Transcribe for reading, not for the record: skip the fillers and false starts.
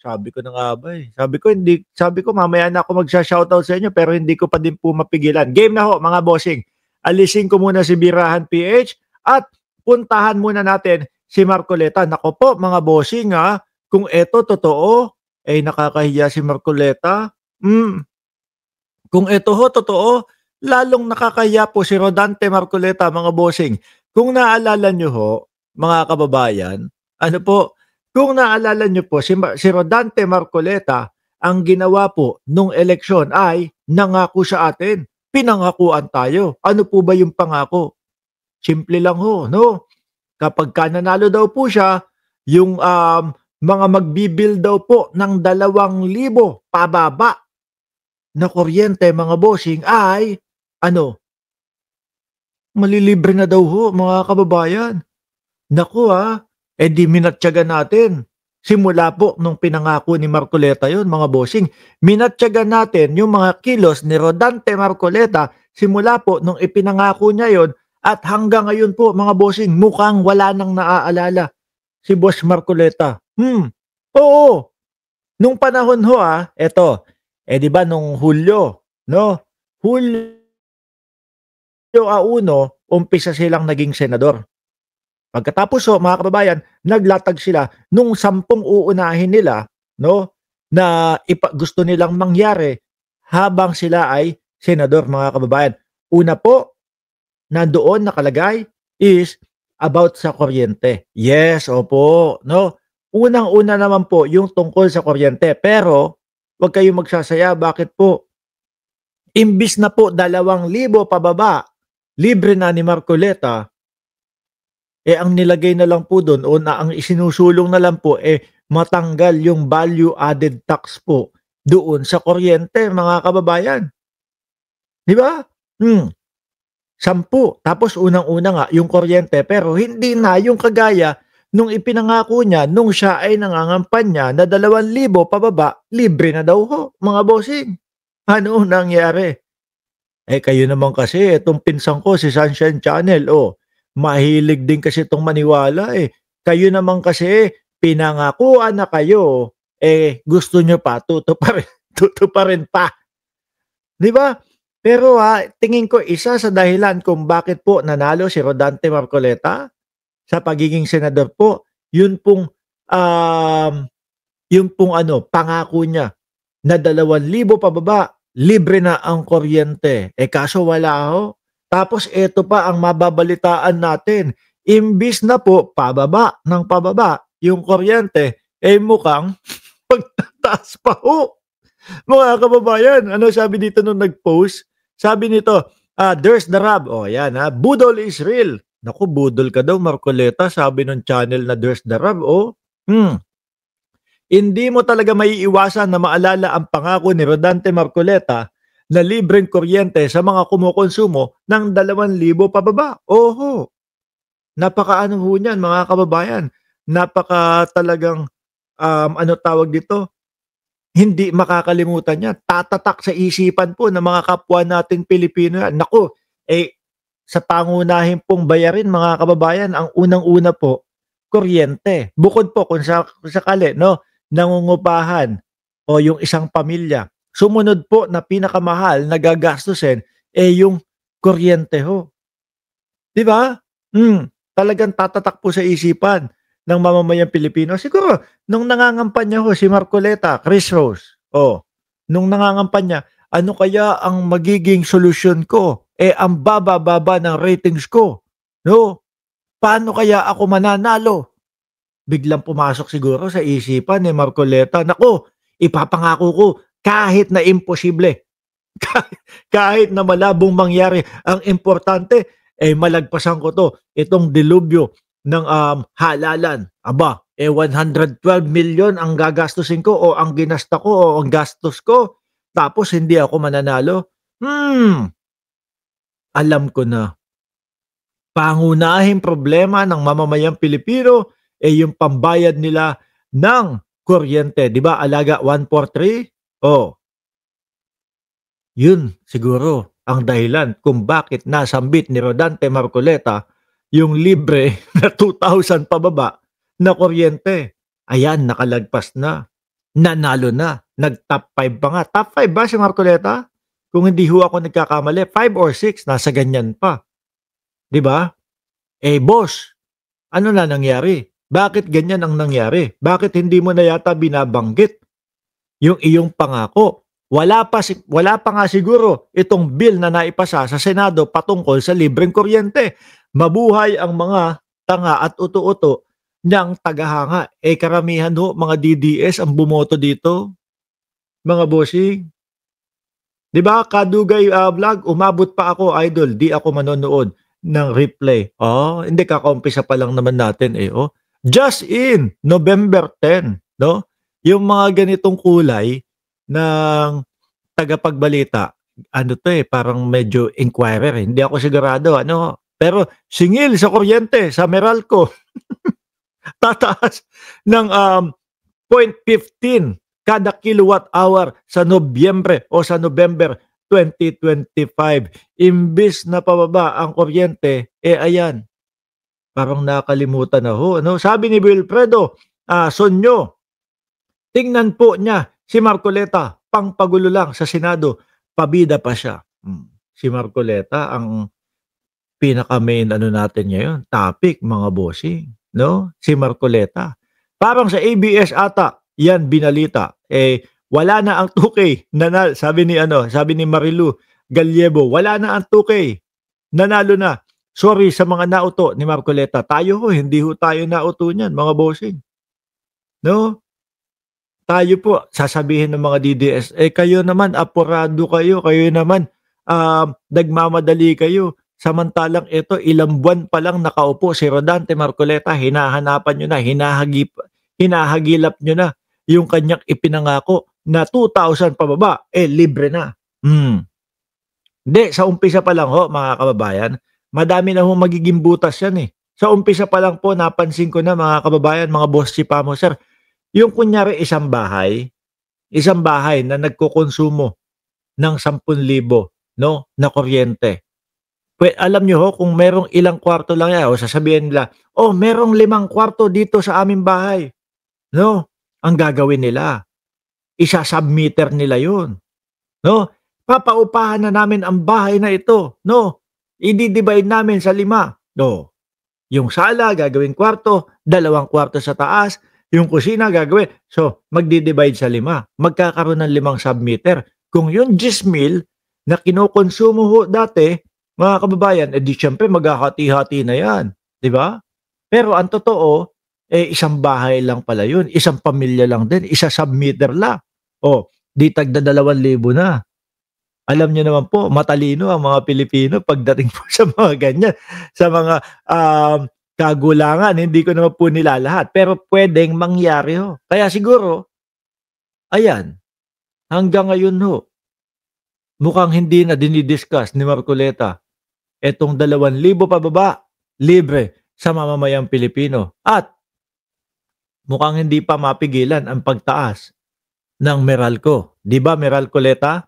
Sabi ko na nga ba eh. Sabi ko mamaya na ako magsha-shoutout sa inyo pero hindi ko pa din po mapigilan. Game na ho mga bossing. Alisin ko muna si Birahan PH at puntahan muna natin si Marcoleta. Nako po mga bossing ha, kung eto totoo, eh nakakahiya si Marcoleta. Kung eto ho totoo, lalong nakakahiya po si Rodante Marcoleta mga bossing. Kung naalala nyo ho, mga kababayan, ano po, kung naalala nyo po, si Rodante Marcoleta, ang ginawa po nung eleksyon ay nangako sa atin. Pinangakuan tayo. Ano po ba yung pangako? Simple lang ho, no? Kapag ka nanalo daw po siya, yung mga magbibil daw po ng 2,000 pababa na kuryente mga bossing ay ano? Malilibre na daw ho mga kababayan. Naku di minatyaga natin. Simula po nung pinangako ni Marcoleta yon mga bossing. Minatyaga natin yung mga kilos ni Rodante Marcoleta simula po nung ipinangako niya yon at hanggang ngayon po mga bossing mukhang wala nang naaalala si Boss Marcoleta. Oo. Nung panahon ho eto, di ba nung Hulyo, no? Hulyo 1, umpisa silang naging senador. Pagkatapos mga kababayan, naglatag sila nung 10 uunahin nila, no, na gusto nilang mangyari habang sila ay senador mga kababayan. Una po, nandoon nakalagay is about sa kuryente. Yes, opo, no. Unang-una naman po yung tungkol sa kuryente. Pero, huwag kayong magsasaya. Bakit po? Imbis na po 2,000 pababa, libre na ni Marcoleta, ang nilagay na lang po doon o ang isinusulong na lang po matanggal yung value added tax po doon sa kuryente mga kababayan. Di ba? 10. Tapos unang-una nga yung kuryente pero hindi na yung kagaya nung ipinangako niya nung siya ay nangangampanya na 2,000 pababa, libre na daw ho mga bossing. Ano nangyari? Kayo naman kasi itong pinsang ko si Sunshine Channel mahilig din kasi itong maniwala Kayo naman kasi pinangakuan na kayo gusto nyo pa tutuparin pa. Di ba? Pero tingin ko isa sa dahilan kung bakit po nanalo si Rodante Marcoleta sa pagiging senador po, yun pong pangako niya na 2,000 pababa, libre na ang kuryente. Kaso wala ho. Tapos ito pa ang mababalitaan natin. Imbis na po pababa ng pababa yung kuryente, mukhang pagtataas pa ho. Mga kababayan, ano sabi dito nung nag-post? Sabi nito, there's the rub. Yan budol is real. Naku, budol ka daw Marcoleta, sabi nung channel na there's the rub. Hindi mo talaga maiiwasan na maalala ang pangako ni Rodante Marcoleta na libreng kuryente sa mga kumukonsumo ng 2,000 pababa. Oho. Napakaano ho niyan mga kababayan. Napaka talagang tawag dito? Hindi makakalimutan niya. Tatatak sa isipan po ng mga kapwa nating Pilipino yan. Naku, sa pangunahin pong bayarin mga kababayan, ang unang-una po, kuryente. Bukod po kung sakali, no, nangungupahan o yung isang pamilya. Sumunod po na pinakamahal na gagastusin yung kuryente ho. Di ba? Talagang tatatak po sa isipan ng mamamayang Pilipino. Siguro, nung nangangampanya ho si Marcoleta, Chris Rose, nung nangangampanya, ano kaya ang magiging solusyon ko? Ang baba-baba ng ratings ko. No? Paano kaya ako mananalo? Biglang pumasok siguro sa isipan ni Marcoleta, naku, ipapangako ko kahit na imposible. Kahit na malabong mangyari, ang importante, malagpasan ko to. Itong dilubyo ng halalan. Aba, 112 million ang gagastusin ko o ang ginasta ko o ang gastos ko. Tapos hindi ako mananalo. Alam ko na. Pangunahing problema ng mamamayang Pilipino yung pambayad nila ng kuryente. Di ba? Alaga 143? Yun siguro ang dahilan kung bakit nasambit ni Rodante Marcoleta yung libre na 2,000 pababa na kuryente. Ayan, nakalagpas na. nanalo na, nag-top 5 pa nga. Top 5 ba si Marcoleta? Kung hindi ho ako nagkakamali, 5 or 6 nasa ganyan pa, 'di ba? Eh, boss, ano na nangyari? Bakit ganyan ang nangyari? Bakit hindi mo na yata binabanggit yung iyong pangako? Wala pa nga siguro itong bill na naipasa sa Senado patungkol sa libreng kuryente. Mabuhay ang mga tanga at uto-uto niyang tagahanga. Eh, karamihan ho mga DDS ang bumoto dito, mga bossing. 'Di ba, Kadugay, Vlog, umabot pa ako idol, 'di ako manonood ng replay. Oh, hindi kakaumpisa pa lang naman natin, eh, oh. Just in November 10, 'no, yung mga ganitong kulay ng tagapagbalita, ano 'to, eh, parang medyo inquirer, eh, hindi ako sigurado ano, pero singil sa kuryente sa Meralco tataas ng, 0.15 kada kilowatt hour sa Nobyembre o sa November 2025. Imbis na pababa ang kuryente, eh ayan, parang nakalimutan na ho, ano? Sabi ni Wilfredo Sonyo, tingnan po niya si Marcoleta, pangpagulo lang sa Senado, pabida pa siya. Si Marcoleta ang pinaka-main ano natin ngayon, topic mga bossing, 'no? Si Marcoleta. Parang sa ABS ata 'yan binalita, eh, wala na ang 2K sabi ni ano, sabi ni Marilu Gallego, wala na ang 2K, nanalo na. Sorry sa mga nauto ni Marcoleta, tayo ho hindi ho tayo nauto niyan mga bossing, 'no? Tayo po sasabihin ng mga DDS, "Eh, kayo naman apurado kayo, kayo naman, nagmamadali kayo. Samantalang ito ilang buwan pa lang nakaupo si Rodante Marcoleta, hinahanapan niyo na, hinahagilap niyo na yung kanyang ipinangako na 2,000 pababa, eh, libre na." Hindi, sa umpisa pa lang ho mga kababayan, madami na hong magiging butas yan, eh. Sa umpisa pa lang po napansin ko na mga kababayan, mga boss chipamo, sir, yung kunyari isang bahay na nagkokonsumo ng 10,000, 'no, na kuryente. Alam niyo ho kung merong ilang kwarto lang yan o sasabihin nila, "Oh, merong 5 kwarto dito sa aming bahay." 'No, ang gagawin nila, isa-submeter nila 'yun, 'no? "Papaupahan na namin ang bahay na ito, 'no? Idi-divide namin sa 5." Oh, yung sala gagawing kwarto, 2 kwarto sa taas, yung kusina gagawin. So, magdi-divide sa 5, magkakaroon ng 5 submeter. Kung yung 10,000 na kinokonsumo ho dati, mga kababayan, eh di siyempre maghahati-hati na 'yan, 'di ba? Pero ang totoo, eh isang bahay lang pala 'yun, isang pamilya lang din, isa-submeter lang. Oh, di tagda 2,000 na. Alam niyo naman po matalino ang mga Pilipino pagdating po sa mga ganyan, sa mga, kagulangan. Hindi ko naman po nilalahat, pero puwedeng mangyari ho. Kaya siguro, ayan, hanggang ngayon ho, mukhang hindi na dini-discuss ni Marcoleta etong 2,000 pababa, libre sa mamamayang Pilipino at mukhang hindi pa mapigilan ang pagtaas ng Meralco. 'Di ba Meralcoleta?